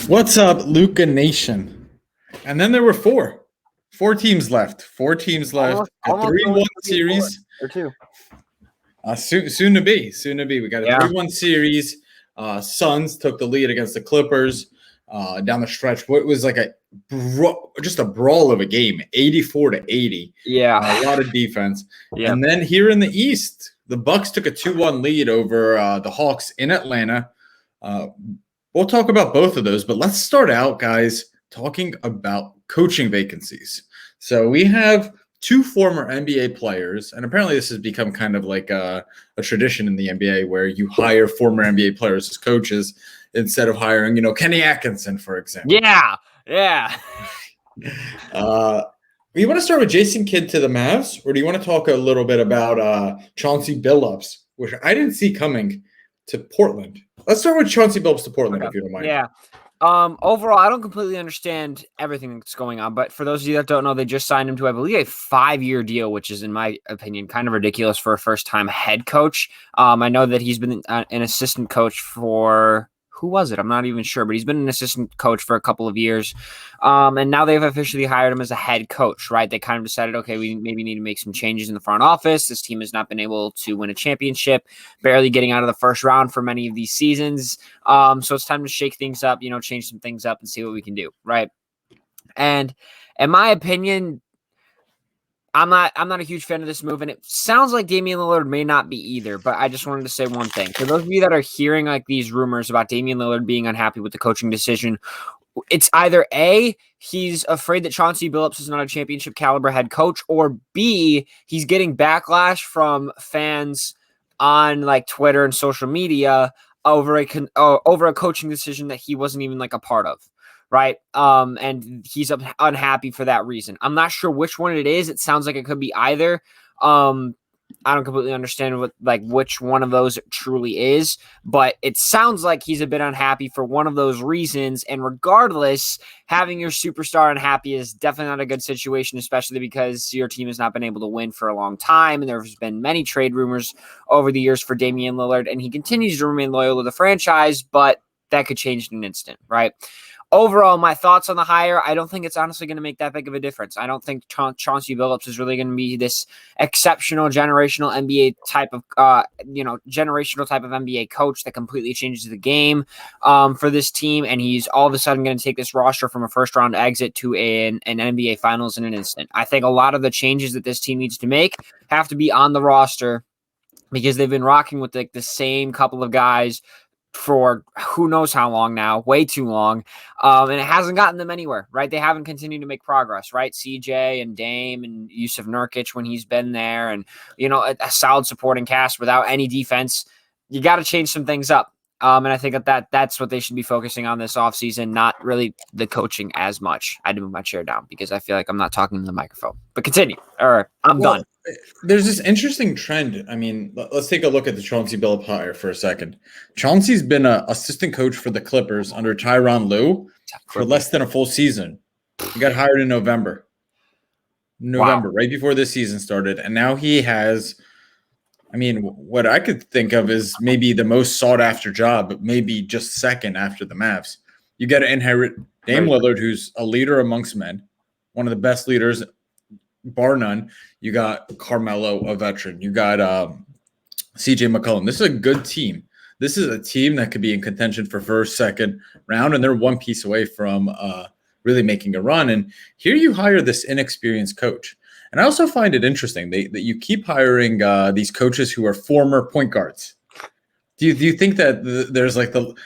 What's up, Luca Nation? And then there were four teams left. Four teams left. A Almost 3-1 series. or two. Soon to be. We got a 3-1 series. Suns took the lead against the Clippers down the stretch. What was like just a brawl of a game, 84-80. Yeah, a lot of defense. Yeah. And then here in the East, the Bucks took a 2-1 lead over the Hawks in Atlanta. We'll talk about both of those, but let's start out, guys, talking about coaching vacancies. So we have two former NBA players, and apparently this has become kind of like a tradition in the NBA where you hire former NBA players as coaches instead of hiring, Kenny Atkinson, for example. Yeah. You want to start with Jason Kidd to the Mavs, or do you want to talk a little bit about Chauncey Billups, which I didn't see coming to Portland? Let's start with Chauncey Billups to Portland, if you don't mind. Yeah. Overall, I don't completely understand everything that's going on, but for those of you that don't know, they just signed him to, I believe, a 5-year deal, which is, in my opinion, kind of ridiculous for a first-time head coach. I know that he's been an assistant coach for... Who was it? I'm not even sure, but he's been an assistant coach for a couple of years. And now they've officially hired him as a head coach, right? They kind of decided, okay, we maybe need to make some changes in the front office. This team has not been able to win a championship, barely getting out of the first round for many of these seasons. So it's time to shake things up, change some things up and see what we can do, right? And in my opinion, I'm not a huge fan of this move, and it sounds like Damian Lillard may not be either, but I just wanted to say one thing. For those of you that are hearing like these rumors about Damian Lillard being unhappy with the coaching decision, it's either A, he's afraid that Chauncey Billups is not a championship caliber head coach, or B, he's getting backlash from fans on like Twitter and social media over a coaching decision that he wasn't even like a part of. Right. And he's unhappy for that reason. I'm not sure which one it is. It sounds like it could be either. I don't completely understand which one of those it truly is, but it sounds like he's a bit unhappy for one of those reasons. And regardless, having your superstar unhappy is definitely not a good situation, especially because your team has not been able to win for a long time. And there's been many trade rumors over the years for Damian Lillard, and he continues to remain loyal to the franchise, but that could change in an instant, right? Overall, my thoughts on the hire, I don't think it's honestly going to make that big of a difference. I don't think Chauncey Billups is really going to be this exceptional generational NBA type of, generational type of NBA coach that completely changes the game for this team. And he's all of a sudden going to take this roster from a first round exit to an NBA Finals in an instant. I think a lot of the changes that this team needs to make have to be on the roster because they've been rocking with like the same couple of guys for who knows how long now, way too long. And it hasn't gotten them anywhere, right? They haven't continued to make progress, right? CJ and Dame and Yusuf Nurkic when he's been there and, a solid supporting cast without any defense. You got to change some things up. And I think that's what they should be focusing on this offseason, not really the coaching as much. I had to move my chair down because I feel like I'm not talking to the microphone. But continue, or I'm done. There's this interesting trend. I mean, let's take a look at the Chauncey Billups hire for a second. Chauncey's been an assistant coach for the Clippers under Tyronn Lue for less than a full season. He got hired in November, wow. Right before this season started. And now he has, what I could think of is maybe the most sought-after job, but maybe just second after the Mavs. You got to inherit Dame Lillard, who's a leader amongst men, one of the best leaders, bar none. You got Carmelo, a veteran. You got CJ McCollum. This is a good team. This is a team that could be in contention for first, second round, and they're one piece away from really making a run. And here you hire this inexperienced coach. And I also find it interesting that you keep hiring these coaches who are former point guards. Do you think that there's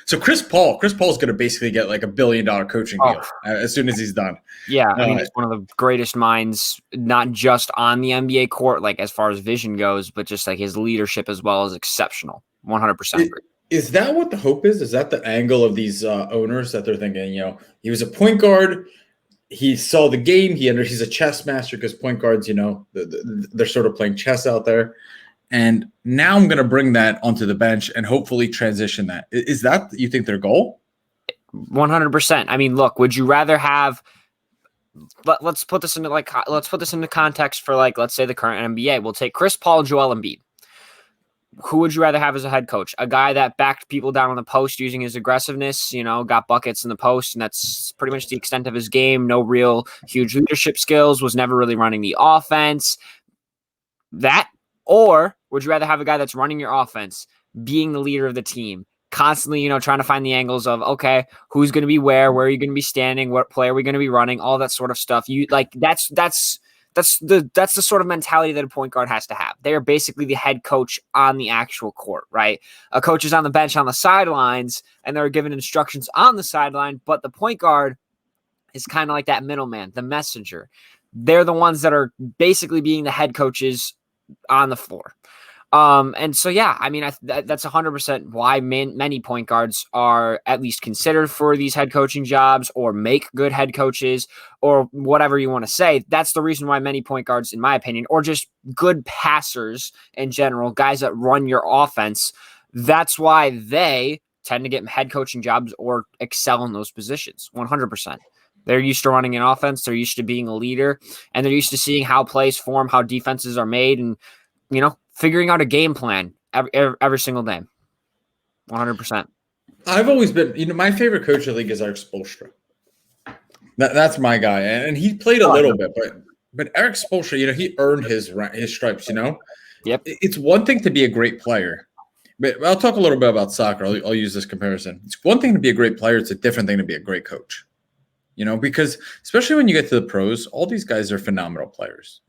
so Chris Paul's going to basically get like $1 billion coaching deal as soon as he's done. Yeah, he's one of the greatest minds, not just on the NBA court, like as far as vision goes, but just like his leadership as well is exceptional. 100% agree. Is that what the hope is? Is that the angle of these owners that they're thinking? He was a point guard. He saw the game. He's a chess master because point guards, they're sort of playing chess out there. And now I'm going to bring that onto the bench and hopefully transition that. Is that, you think, their goal? 100%. Look, would you rather have – let's put this into context for, let's say the current NBA. We'll take Chris Paul, Joel Embiid. who would you rather have as a head coach? A guy that backed people down on the post using his aggressiveness, got buckets in the post, and that's pretty much the extent of his game. No real huge leadership skills, was never really running the offense. That, or would you rather have a guy that's running your offense, being the leader of the team, constantly, trying to find the angles of, okay, who's going to be where are you going to be standing, what play are we going to be running, all that sort of stuff. That's the sort of mentality that a point guard has to have. They are basically the head coach on the actual court, right? A coach is on the bench on the sidelines, and they're given instructions on the sideline, but the point guard is kind of like that middleman, the messenger. They're the ones that are basically being the head coaches on the floor. And so, yeah, I mean, that's 100% why many point guards are at least considered for these head coaching jobs or make good head coaches or whatever you want to say. That's the reason why many point guards, in my opinion, or just good passers in general, guys that run your offense, that's why they tend to get head coaching jobs or excel in those positions 100%. They're used to running an offense. They're used to being a leader, and they're used to seeing how plays form, how defenses are made, and, figuring out a game plan every single day. 100%. I've always been, my favorite coach in the league is Eric Spoelstra. That's my guy, and he played a little bit, but Eric Spoelstra, he earned his stripes. Yep. It's one thing to be a great player, but I'll talk a little bit about soccer. I'll use this comparison. It's one thing to be a great player. It's a different thing to be a great coach. Because especially when you get to the pros, all these guys are phenomenal players.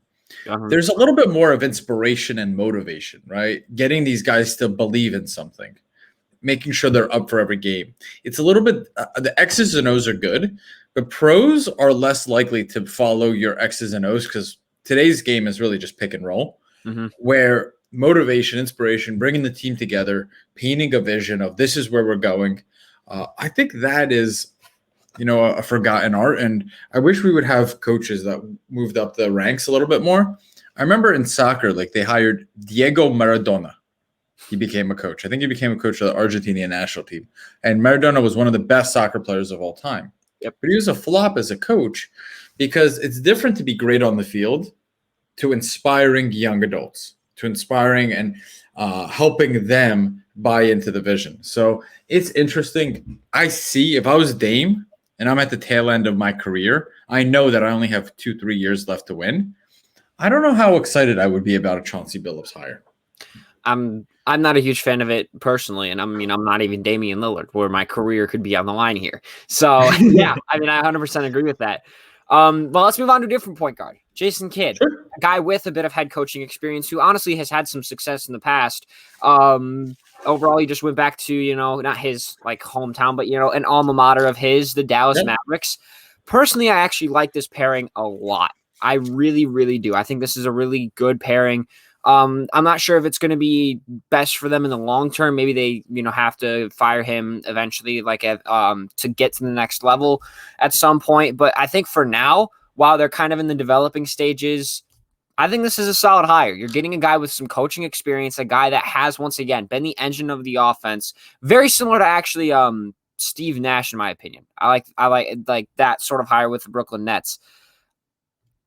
Uh-huh. There's a little bit more of inspiration and motivation, right? Getting these guys to believe in something, making sure they're up for every game. It's a little bit the X's and O's are good, but pros are less likely to follow your X's and O's because today's game is really just pick and roll, where motivation, inspiration, bringing the team together, painting a vision of this is where we're going. I think that is a forgotten art. And I wish we would have coaches that moved up the ranks a little bit more. I remember in soccer, they hired Diego Maradona. He became a coach. I think he became a coach of the Argentinian national team. And Maradona was one of the best soccer players of all time. Yep. But he was a flop as a coach because it's different to be great on the field to inspiring young adults, to inspiring and helping them buy into the vision. So it's interesting. I see if I was Dame, and I'm at the tail end of my career, I know that I only have 2-3 years left to win. I don't know how excited I would be about a Chauncey Billups hire. I'm not a huge fan of it personally, and I'm not even Damian Lillard, where my career could be on the line here. So yeah, I 100% agree with that. Well, let's move on to a different point guard, Jason Kidd, sure. A guy with a bit of head coaching experience who honestly has had some success in the past. Overall, he just went back to, not his hometown, but, an alma mater of his, the Dallas Mavericks. Personally, I actually like this pairing a lot. I really, really do. I think this is a really good pairing. I'm not sure if it's going to be best for them in the long term. Maybe they, have to fire him eventually, to get to the next level at some point. But I think for now, while they're kind of in the developing stages, I think this is a solid hire. You're getting a guy with some coaching experience, a guy that has, once again, been the engine of the offense. Very similar to actually Steve Nash, in my opinion. I like that sort of hire with the Brooklyn Nets.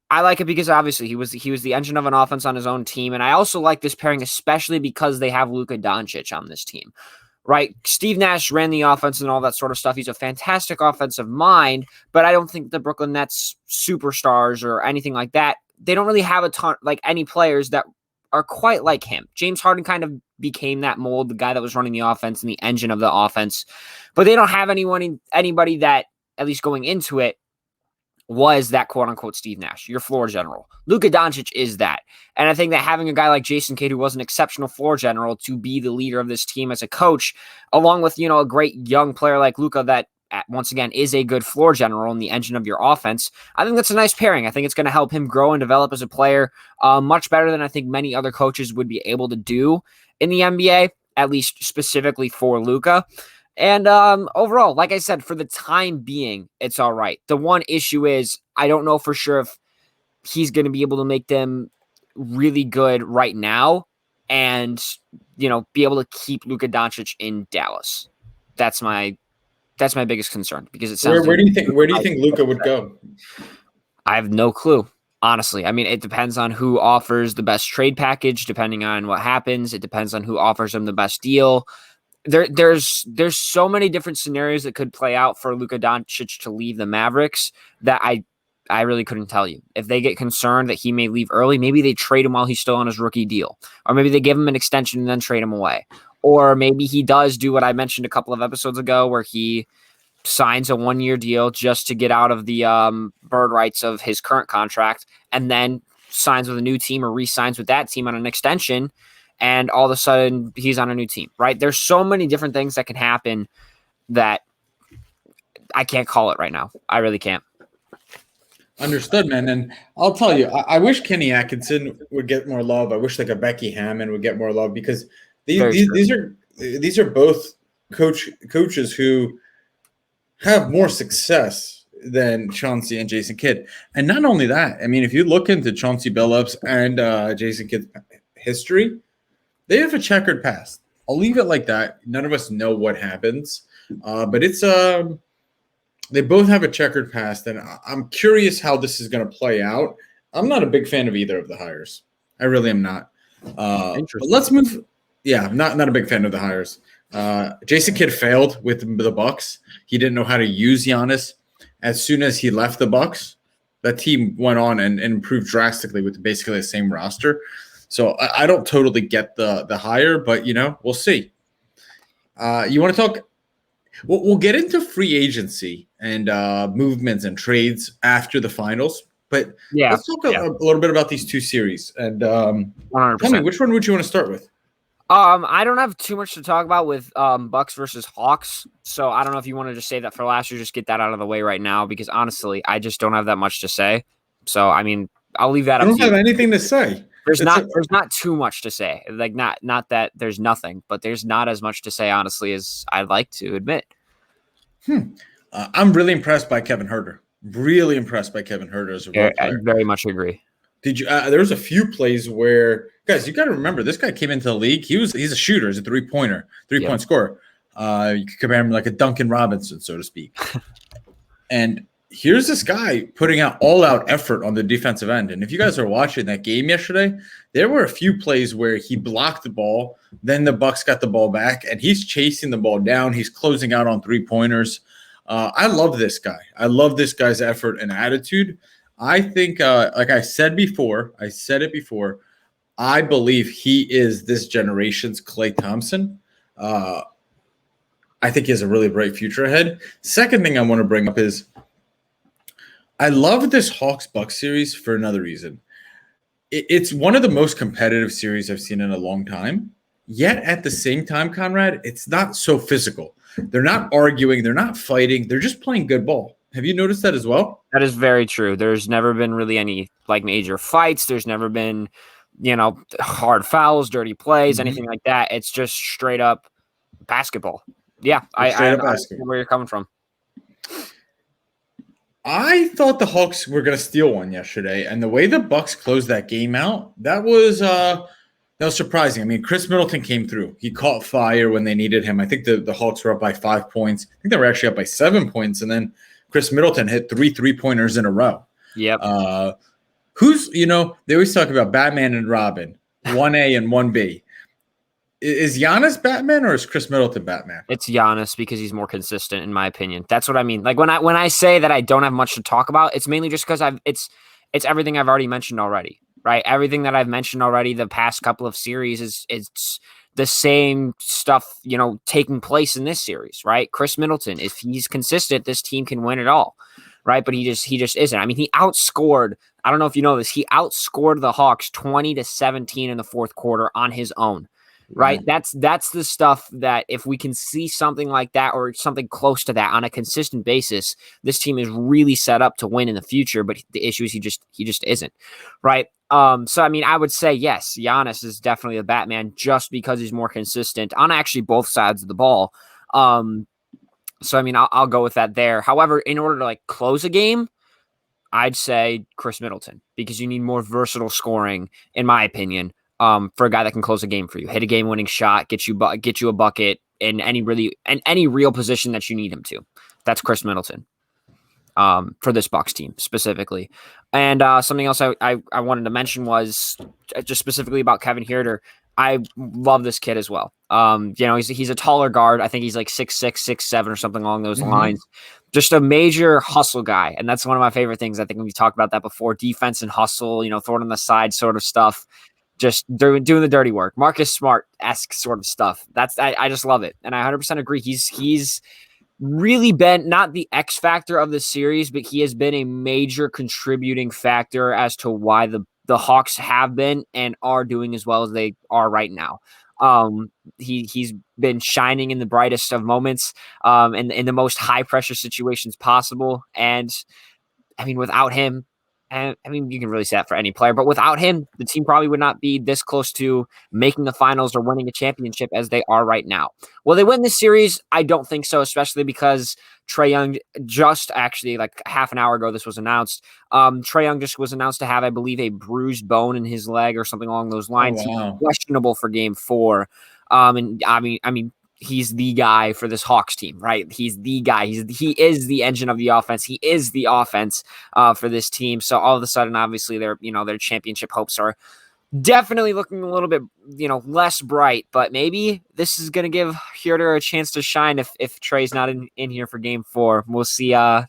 I like it because obviously he was the engine of an offense on his own team, and I also like this pairing especially because they have Luka Doncic on this team. Right? Steve Nash ran the offense and all that sort of stuff. He's a fantastic offensive mind, but I don't think the Brooklyn Nets superstars or anything like that, they don't really have a ton, any players that are quite like him. James Harden kind of became that mold, the guy that was running the offense and the engine of the offense, but they don't have anybody that, at least going into it, was that quote-unquote Steve Nash, your floor general. Luka Doncic is that. And I think that having a guy like Jason Kidd, who was an exceptional floor general, to be the leader of this team as a coach, along with, a great young player like Luka that, once again, is a good floor general and the engine of your offense, I think that's a nice pairing. I think it's going to help him grow and develop as a player much better than I think many other coaches would be able to do in the NBA, at least specifically for Luka. And overall, like I said, for the time being, it's all right. The one issue is I don't know for sure if he's going to be able to make them really good right now and, be able to keep Luka Doncic in Dallas. That's my biggest concern because it sounds. Where do you think Luka would go? I have no clue. Honestly, I mean, it depends on who offers the best trade package, depending on what happens. It depends on who offers them the best deal. There's so many different scenarios that could play out for Luka Doncic to leave the Mavericks that I really couldn't tell you. If they get concerned that he may leave early, maybe they trade him while he's still on his rookie deal, or maybe they give him an extension and then trade him away, or maybe he does do what I mentioned a couple of episodes ago, where he signs a 1-year deal just to get out of the bird rights of his current contract, and then signs with a new team or re-signs with that team on an extension, and all of a sudden he's on a new team, right? There's so many different things that can happen that I can't call it right now. I really can't. Understood, man. And I'll tell you, I wish Kenny Atkinson would get more love. I wish like a Becky Hammond would get more love, because these are both coaches who have more success than Chauncey and Jason Kidd. And not only that, I mean, if you look into Chauncey Billups and Jason Kidd's history, they have a checkered past. I'll leave it like that. None of us know what happens, but it's they both have a checkered past, and I'm curious how this is going to play out. I'm not a big fan of either of the hires. I really am not. But let's move. Yeah, not a big fan of the hires. Jason Kidd failed with the Bucks. He didn't know how to use Giannis. As soon as he left the Bucks, that team went on and improved drastically with basically the same roster. So I don't totally get the hire, but we'll see. You want to talk? We'll get into free agency and movements and trades after the finals. But let's talk a little bit about these two series. And 100%. Tell me, which one would you want to start with? I don't have too much to talk about with Bucks versus Hawks, so I don't know if you want to just save that for last or just get that out of the way right now, because honestly, I just don't have that much to say. So I mean, I'll leave that up to you. I don't have anything to say. There's not too much to say. Like not that there's nothing, but there's not as much to say, honestly, as I'd like to admit. I'm really impressed by Kevin Huerter. Really impressed by Kevin Huerter as a role player. I very much agree. Did you? There was a few plays where, guys, you got to remember, this guy came into the league. He's a shooter. He's a three-point scorer. You could compare him like a Duncan Robinson, so to speak. And here's this guy putting out all-out effort on the defensive end. And if you guys are watching that game yesterday, there were a few plays where he blocked the ball, then the Bucks got the ball back, and he's chasing the ball down. He's closing out on three-pointers. I love this guy. I love this guy's effort and attitude. I think, like I said it before, I believe he is this generation's Klay Thompson. I think he has a really bright future ahead. Second thing I want to bring up is I love this Hawks-Bucks series for another reason. It's one of the most competitive series I've seen in a long time. Yet at the same time, Conrad, it's not so physical. They're not arguing. They're not fighting. They're just playing good ball. Have you noticed that as well? That is very true. There's never been really any like major fights. There's never been, hard fouls, dirty plays, anything like that. It's just straight up basketball. Yeah, I understand where you're coming from. I thought the Hawks were going to steal one yesterday, and the way the Bucks closed that game out, that was surprising. I mean, Chris Middleton came through. He caught fire when they needed him. I think the Hawks were up by 5 points. I think they were actually up by 7 points, and then Chris Middleton hit 3 3-pointers in a row. Yep. They always talk about Batman and Robin, 1A and 1B. Is Giannis Batman or is Chris Middleton Batman? It's Giannis because he's more consistent, in my opinion. That's what I mean. Like when I say that I don't have much to talk about, it's mainly just because it's everything I've already mentioned already, right? Everything that I've mentioned already the past couple of series is the same stuff, taking place in this series, right? Chris Middleton, if he's consistent, this team can win it all, right? But he just isn't. I mean, he outscored. I don't know if you know this. He outscored the Hawks 20-17 in the fourth quarter on his own. Right. That's the stuff that if we can see something like that or something close to that on a consistent basis, this team is really set up to win in the future. But the issue is he just isn't. Right. So, I mean, I would say, yes, Giannis is definitely a Batman just because he's more consistent on actually both sides of the ball. So, I mean, I'll go with that there. However, in order to close a game, I'd say Chris Middleton because you need more versatile scoring, in my opinion. For a guy that can close a game for you, hit a game-winning shot, get you a bucket in any real position that you need him to. That's Chris Middleton. for this Bucks team specifically. And something else I wanted to mention was just specifically about Kevin Huerter. I love this kid as well. He's a taller guard. I think he's like 6'6", 6'7", or something along those lines. Just a major hustle guy. And that's one of my favorite things. I think we've talked about that before. Defense and hustle, throw it on the side sort of stuff. Just doing the dirty work. Marcus Smart-esque sort of stuff. I just love it. And I 100% agree. He's really been not the X factor of the series, but he has been a major contributing factor as to why the Hawks have been and are doing as well as they are right now. He's been shining in the brightest of moments, and in the most high pressure situations possible. And I mean, without him, and I mean, you can really say that for any player, but without him, the team probably would not be this close to making the finals or winning a championship as they are right now. Will they win this series? I don't think so, especially because Trae Young just actually like half an hour ago, this was announced. Trae Young just was announced to have, I believe, a bruised bone in his leg or something along those lines. Oh, wow. He's questionable for game 4. And I mean, he's the guy for this Hawks team, right? He's the guy. He is the engine of the offense. He is the offense for this team. So all of a sudden, obviously, their championship hopes are definitely looking a little bit, less bright. But maybe this is going to give Huerter a chance to shine if Trey's not in here for game 4. We'll see. I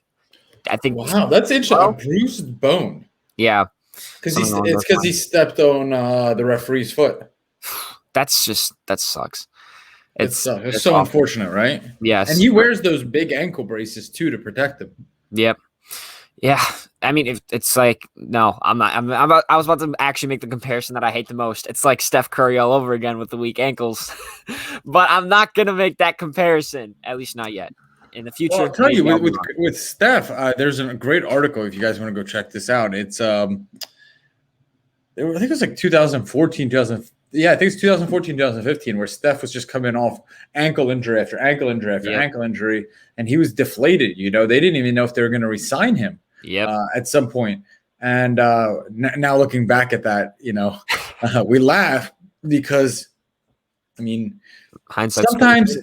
think. Wow, that's interesting. A bruised bone. Yeah, because he stepped on the referee's foot. That sucks. It's so awful. Unfortunate, right? Yes. And he wears those big ankle braces too to protect him. Yep. Yeah. I mean, it's like, no, I'm not. I was about to actually make the comparison that I hate the most. It's like Steph Curry all over again with the weak ankles. But I'm not going to make that comparison, at least not yet. In the future. Well, I'll tell you, with Steph, there's a great article if you guys want to go check this out. It's I think it was like 2014, I think it's 2014, 2015, where Steph was just coming off ankle injury after ankle injury after ankle injury, and he was deflated. They didn't even know if they were going to re-sign him at some point. And now looking back at that, we laugh because, I mean, sometimes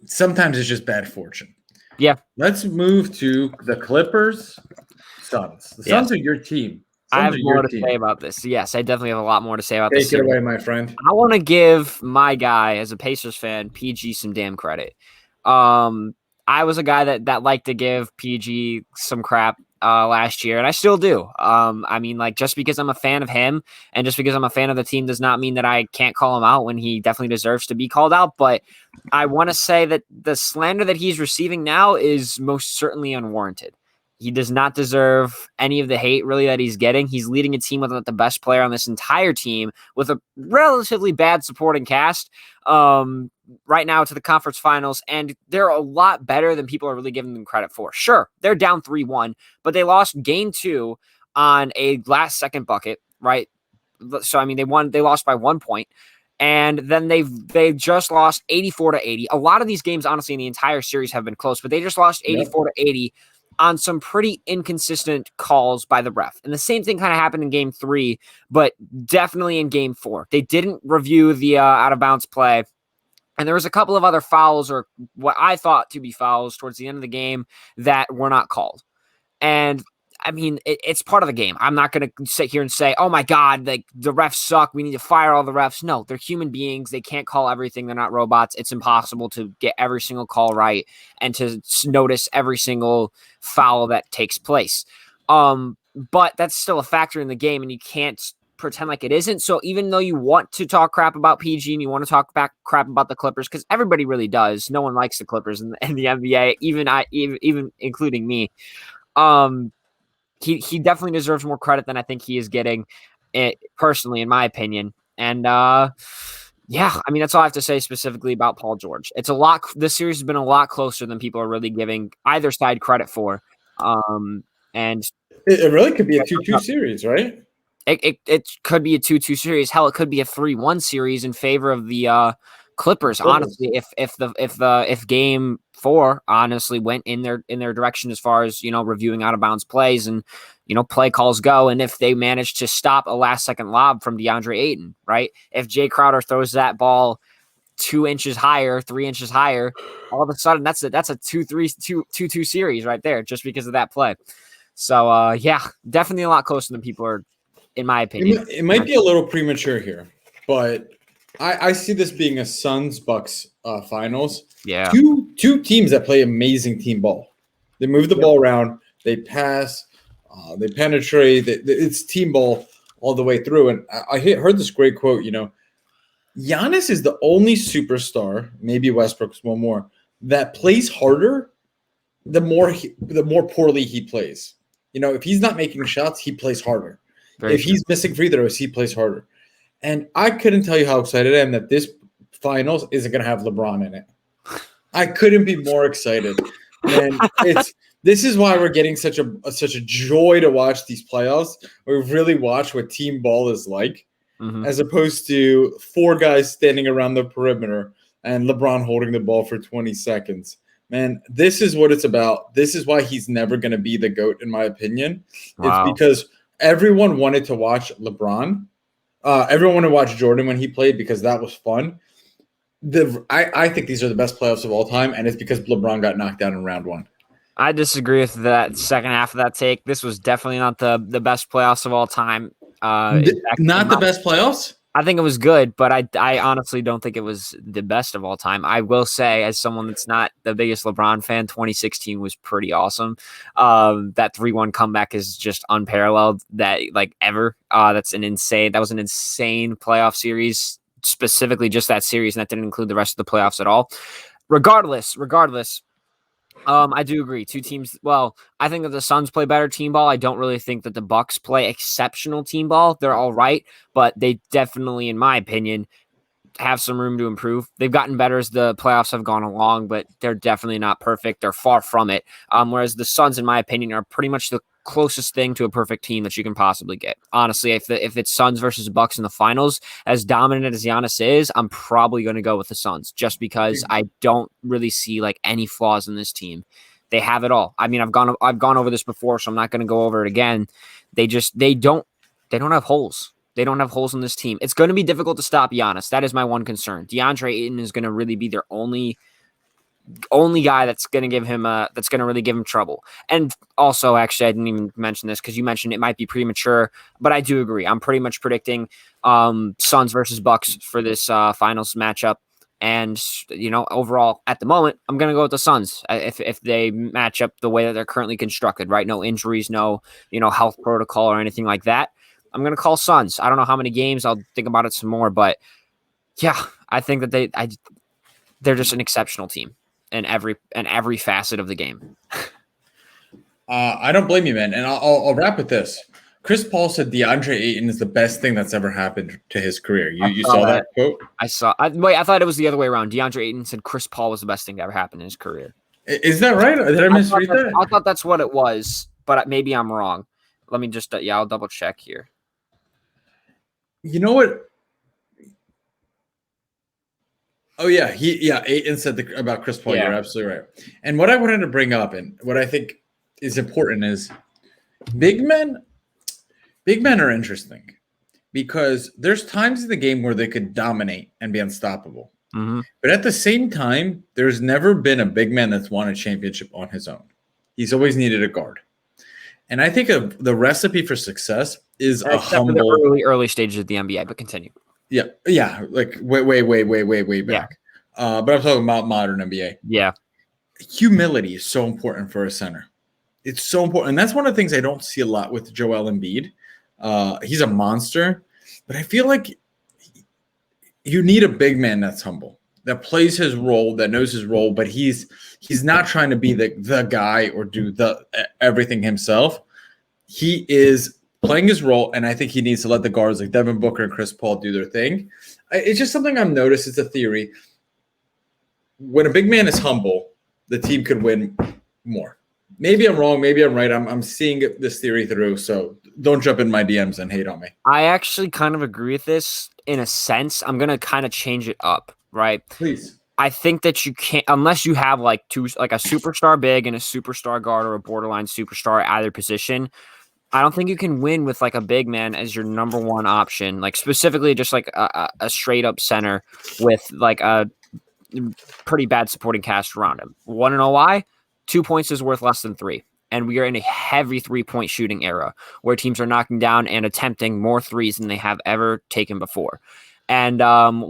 it's just bad fortune. Yeah. Let's move to the Clippers, Suns. The Suns are your team. I have more to say about this. Yes, I definitely have a lot more to say about this. Take it away, my friend. I want to give my guy, as a Pacers fan, PG some damn credit. I was a guy that liked to give PG some crap last year, and I still do. I mean, like, just because I'm a fan of him and just because I'm a fan of the team does not mean that I can't call him out when he definitely deserves to be called out. But I want to say that the slander that he's receiving now is most certainly unwarranted. He does not deserve any of the hate, really, that he's getting. He's leading a team without the best player on this entire team with a relatively bad supporting cast right now to the conference finals, and they're a lot better than people are really giving them credit for. Sure, they're down 3-1, but they lost game 2 on a last-second bucket, right? So, I mean, they lost by 1 point. And then they just lost 84-80. A lot of these games, honestly, in the entire series have been close, but they just lost 84-80. On some pretty inconsistent calls by the ref. And the same thing kind of happened in game 3, but definitely in game 4. They didn't review the out-of-bounds play. And there was a couple of other fouls, or what I thought to be fouls, towards the end of the game that were not called. And I mean, it's part of the game. I'm not going to sit here and say, oh my God, like the refs suck. We need to fire all the refs. No, they're human beings. They can't call everything. They're not robots. It's impossible to get every single call right and to notice every single foul that takes place. But that's still a factor in the game, and you can't pretend like it isn't. So even though you want to talk crap about PG and you want to talk crap about the Clippers, because everybody really does. No one likes the Clippers in the NBA, even including me. He definitely deserves more credit than I think he is getting, personally, in my opinion. And I mean, that's all I have to say specifically about Paul George. This series has been a lot closer than people are really giving either side credit for. And it really could be a 2-2 series, right? It could be a 2-2 series. Hell, it could be a 3-1 series in favor of the Clippers. Honestly, if game 4 honestly went in their direction as far as reviewing out of bounds plays and play calls go, and if they manage to stop a last second lob from DeAndre Ayton, right? If Jay Crowder throws that ball 2 inches higher, 3 inches higher, all of a sudden that's a 2-2 series right there just because of that play. So yeah, definitely a lot closer than people are, in my opinion. It might be a little premature here, but I see this being a Suns-Bucks finals. Yeah. Two teams that play amazing team ball. They move the ball around, they pass, they penetrate. It's team ball all the way through. And I heard this great quote, Giannis is the only superstar, maybe Westbrook's one more, that plays harder the more poorly he plays. If he's not making shots, he plays harder. If he's missing free throws, he plays harder. And I couldn't tell you how excited I am that this finals isn't going to have LeBron in it. I couldn't be more excited. And this is why we're getting such a joy to watch these playoffs. We really watch what team ball is like, as opposed to 4 guys standing around the perimeter and LeBron holding the ball for 20 seconds. Man, this is what it's about. This is why he's never going to be the GOAT, in my opinion. Wow. It's because everyone wanted to watch LeBron. Everyone wanted to watch Jordan when he played because that was fun. I think these are the best playoffs of all time, and it's because LeBron got knocked down in round 1. I disagree with that second half of that take. This was definitely not the best playoffs of all time. Not the best playoffs? I think it was good, but I honestly don't think it was the best of all time. I will say, as someone that's not the biggest LeBron fan, 2016 was pretty awesome. That 3-1 comeback is just unparalleled ever. That was an insane playoff series, specifically just that series, and that didn't include the rest of the playoffs at all. Regardless, I do agree. 2 teams. Well, I think that the Suns play better team ball. I don't really think that the Bucks play exceptional team ball. They're all right, but they definitely, in my opinion, have some room to improve. They've gotten better as the playoffs have gone along, but they're definitely not perfect. They're far from it. Whereas the Suns, in my opinion, are pretty much the closest thing to a perfect team that you can possibly get. Honestly, if it's Suns versus Bucks in the finals, as dominant as Giannis is, I'm probably going to go with the Suns just because I don't really see any flaws in this team. They have it all. I mean, I've gone over this before, so I'm not going to go over it again. They don't have holes. They don't have holes in this team. It's going to be difficult to stop Giannis. That is my one concern. DeAndre Ayton is going to really be their only guy that's going to really give him trouble. And also, actually, I didn't even mention this because you mentioned it might be premature, but I do agree. I'm pretty much predicting Suns versus Bucks for this finals matchup. And, overall, at the moment, I'm going to go with the Suns if they match up the way that they're currently constructed, right? No injuries, no, health protocol or anything like that. I'm going to call Suns. I don't know how many games. I'll think about it some more, but yeah, I think that they're just an exceptional team in every facet of the game. I don't blame you, man. And I'll wrap with this. Chris Paul said DeAndre Ayton is the best thing that's ever happened to his career. You saw that quote? I thought it was the other way around. DeAndre Ayton said Chris Paul was the best thing to ever happen in his career. Is that right? Did I misread that? I thought that's what it was, but maybe I'm wrong. Let me just I'll double check here. You know what? Oh yeah, Ayton said about Chris Paul. Yeah. You're absolutely right. And what I wanted to bring up, and what I think is important, is big men are interesting because there's times in the game where they could dominate and be unstoppable. Mm-hmm. But at the same time, there's never been a big man that's won a championship on his own. He's always needed a guard. And I think the recipe for success is a humble, the early stages of the NBA. But continue. Yeah, like way back. Yeah. But I'm talking about modern NBA. Yeah, humility is so important for a center. It's so important, and that's one of the things I don't see a lot with Joel Embiid. He's a monster, but I feel like you need a big man that's humble, that plays his role, that knows his role, but he's not trying to be the guy or do everything himself. He is playing his role, and I think he needs to let the guards like Devin Booker and Chris Paul do their thing. It's just something I've noticed. It's a theory. When a big man is humble, the team could win more. Maybe I'm wrong. Maybe I'm right. I'm seeing this theory through, so don't jump in my DMs and hate on me. I actually kind of agree with this in a sense. I'm going to kind of change it up, right? Please. I think that you can't, unless you have like a superstar big and a superstar guard or a borderline superstar at either position, I don't think you can win with like a big man as your number one option, like specifically just like a straight up center with like a pretty bad supporting cast around him. Want to know why? 2 points is worth less than 3. And we are in a heavy 3-point shooting era where teams are knocking down and attempting more threes than they have ever taken before. And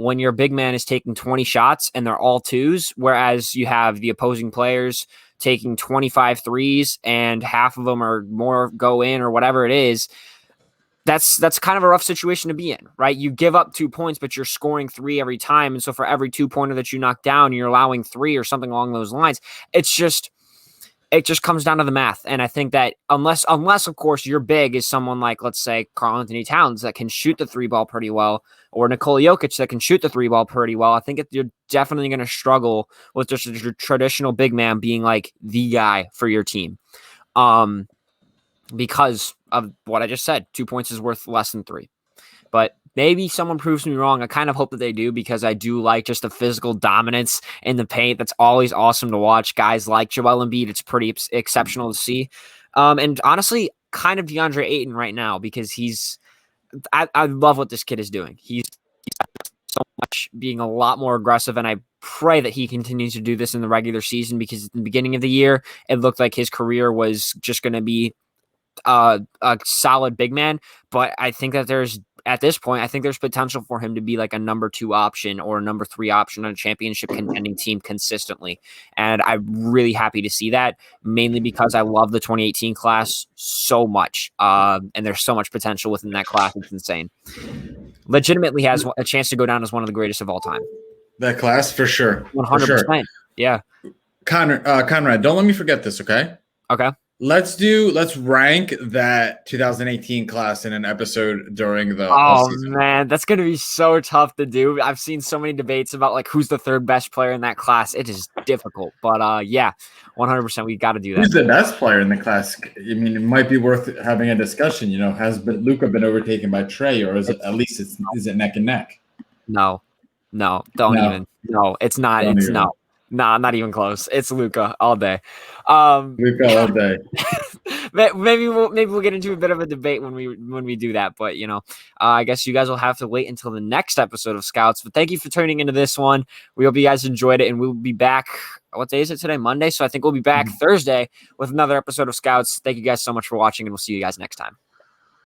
when your big man is taking 20 shots and they're all twos, whereas you have the opposing players taking 25 threes and half of them are more go in or whatever it is, that's kind of a rough situation to be in, right? You give up 2 points, but you're scoring 3 every time. And so for every 2-pointer that you knock down, you're allowing 3 or something along those lines. It just comes down to the math. And I think that unless of course your big is someone like, let's say, Karl Anthony Towns that can shoot the 3-ball pretty well, or Nikola Jokic that can shoot the 3-ball pretty well, I think you're definitely going to struggle with just a traditional big man being like the guy for your team. Because of what I just said, 2 points is worth less than 3. But maybe someone proves me wrong. I kind of hope that they do, because I do like just the physical dominance in the paint. That's always awesome to watch. Guys like Joel Embiid, it's pretty exceptional to see. And honestly, kind of DeAndre Ayton right now, because I love what this kid is doing. He's so much being a lot more aggressive, and I pray that he continues to do this in the regular season, because at the beginning of the year, it looked like his career was just going to be a solid big man. But I think that at this point, I think there's potential for him to be like a number 2 option or a number 3 option on a championship contending team consistently. And I'm really happy to see that, mainly because I love the 2018 class so much. And there's so much potential within that class. It's insane. Legitimately has a chance to go down as one of the greatest of all time. That class, for sure. 100%. For sure. Yeah. Conrad, don't let me forget this, okay? Okay. Let's rank that 2018 class in an episode during the season. Man, that's going to be so tough to do. I've seen so many debates about like who's the 3rd best player in that class. It is difficult, but yeah, 100% we got to do that. Who's the best player in the class? I mean, it might be worth having a discussion. You know, has Luka been overtaken by Trey, or is it neck and neck? No, even. No, it's not. It's no. Nah, not even close. It's Luka all day. Luka all day. Maybe we'll get into a bit of a debate when we do that. But I guess you guys will have to wait until the next episode of Scouts. But thank you for tuning into this one. We hope you guys enjoyed it, and we'll be back. What day is it today? Monday. So I think we'll be back Thursday with another episode of Scouts. Thank you guys so much for watching, and we'll see you guys next time.